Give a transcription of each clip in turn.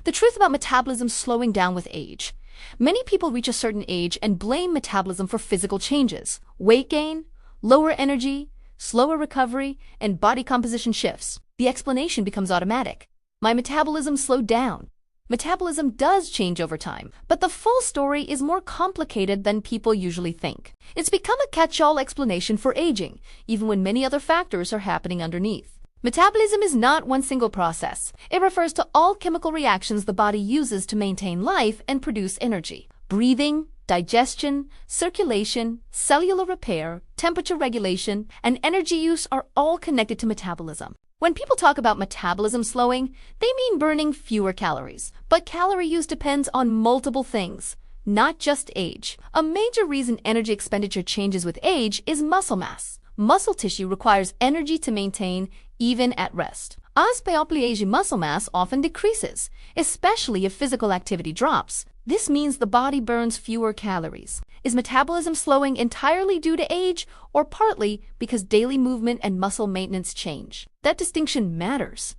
The truth about metabolism slowing down with age. Many people reach a certain age and blame metabolism for physical changes, weight gain, lower energy, slower recovery, and body composition shifts. The explanation becomes automatic. My metabolism slowed down. Metabolism does change over time, but the full story is more complicated than people usually think. It's become a catch-all explanation for aging, even when many other factors are happening underneath. Metabolism is not one single process. It refers to all chemical reactions the body uses to maintain life and produce energy. Breathing, digestion, circulation, cellular repair, temperature regulation, and energy use are all connected to metabolism. When people talk about metabolism slowing, they mean burning fewer calories. But calorie use depends on multiple things, not just age. A major reason energy expenditure changes with age is muscle mass. Muscle tissue requires energy to maintain even at rest. As aging, muscle mass often decreases, especially if physical activity drops. This means the body burns fewer calories. Is metabolism slowing entirely due to age, or partly because daily movement and muscle maintenance change? That distinction matters.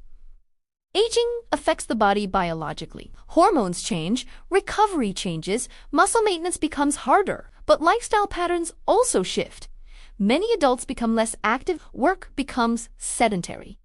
Aging affects the body biologically. Hormones change, recovery changes, muscle maintenance becomes harder, but lifestyle patterns also shift. Many adults become less active, work becomes sedentary.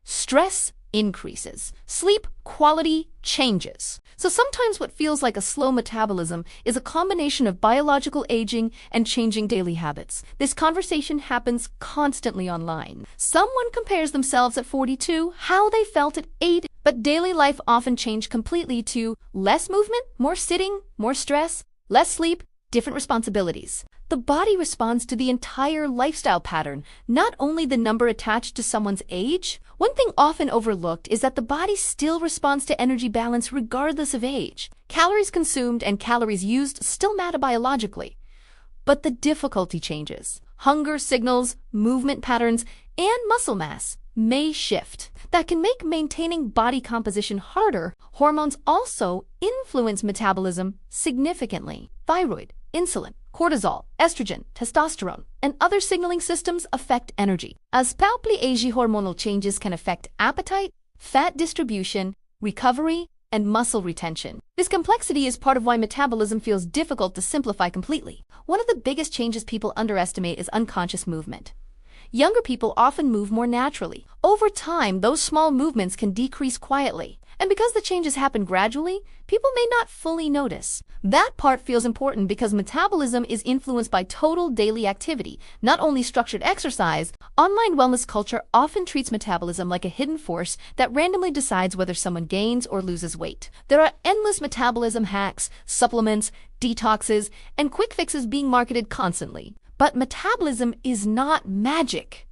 Stress increases, sleep quality changes. So sometimes what feels like a slow metabolism is a combination of biological aging and changing daily habits. This conversation happens constantly online. Someone compares themselves at 42, how they felt at 8, but daily life often changed completely to less movement, more sitting, more stress, less sleep, different responsibilities. The body responds to the entire lifestyle pattern, not only the number attached to someone's age. One thing often overlooked is that the body still responds to energy balance regardless of age. Calories consumed and calories used still matter biologically. But the difficulty changes. Hunger signals, movement patterns, and muscle mass may shift. That can make maintaining body composition harder. Hormones also influence metabolism significantly. Thyroid, insulin, cortisol, estrogen, testosterone, and other signaling systems affect energy. As aging, hormonal changes can affect appetite, fat distribution, recovery, and muscle retention. This complexity is part of why metabolism feels difficult to simplify completely. One of the biggest changes people underestimate is unconscious movement. Younger people often move more naturally. Over time, those small movements can decrease quietly. And because the changes happen gradually, people may not fully notice. That part feels important because metabolism is influenced by total daily activity, not only structured exercise. Online wellness culture often treats metabolism like a hidden force that randomly decides whether someone gains or loses weight. There are endless metabolism hacks, supplements, detoxes, and quick fixes being marketed constantly. But metabolism is not magic.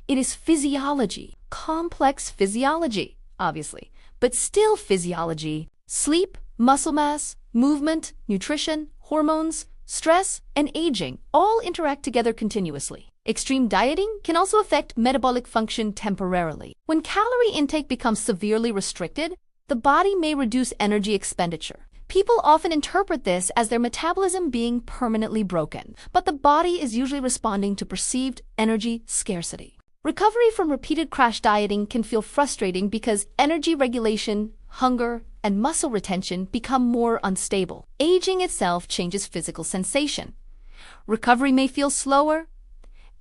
It is physiology, complex physiology, obviously, but still physiology. Sleep, muscle mass, movement, nutrition, hormones, stress, and aging all interact together continuously. Extreme dieting can also affect metabolic function temporarily. When calorie intake becomes severely restricted, the body may reduce energy expenditure. People often interpret this as their metabolism being permanently broken, but the body is usually responding to perceived energy scarcity. Recovery from repeated crash dieting can feel frustrating because energy regulation, hunger, and muscle retention become more unstable. Aging itself changes physical sensation. Recovery may feel slower,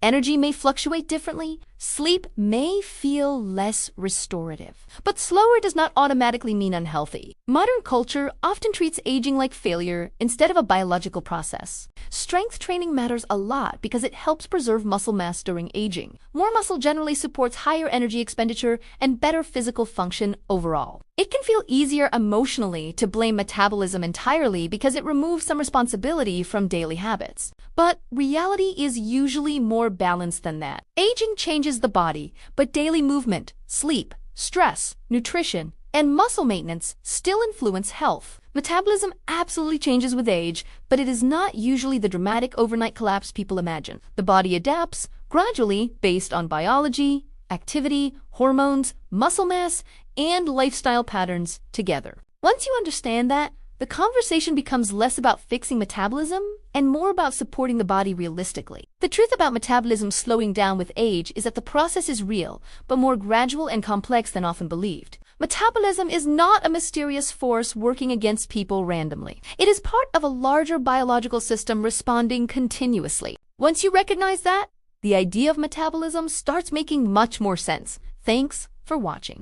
energy may fluctuate differently, sleep may feel less restorative. But slower does not automatically mean unhealthy. Modern culture often treats aging like failure instead of a biological process. Strength training matters a lot because it helps preserve muscle mass during aging. More muscle generally supports higher energy expenditure and better physical function overall. It can feel easier emotionally to blame metabolism entirely because it removes some responsibility from daily habits. But reality is usually more balanced than that. Aging changes the body, but daily movement, sleep, stress, nutrition, and muscle maintenance still influence health. Metabolism absolutely changes with age, but it is not usually the dramatic overnight collapse people imagine. The body adapts gradually based on biology, activity, hormones, muscle mass, and lifestyle patterns together. Once you understand that, the conversation becomes less about fixing metabolism and more about supporting the body realistically. The truth about metabolism slowing down with age is that the process is real, but more gradual and complex than often believed. Metabolism is not a mysterious force working against people randomly. It is part of a larger biological system responding continuously. Once you recognize that, the idea of metabolism starts making much more sense. Thanks for watching.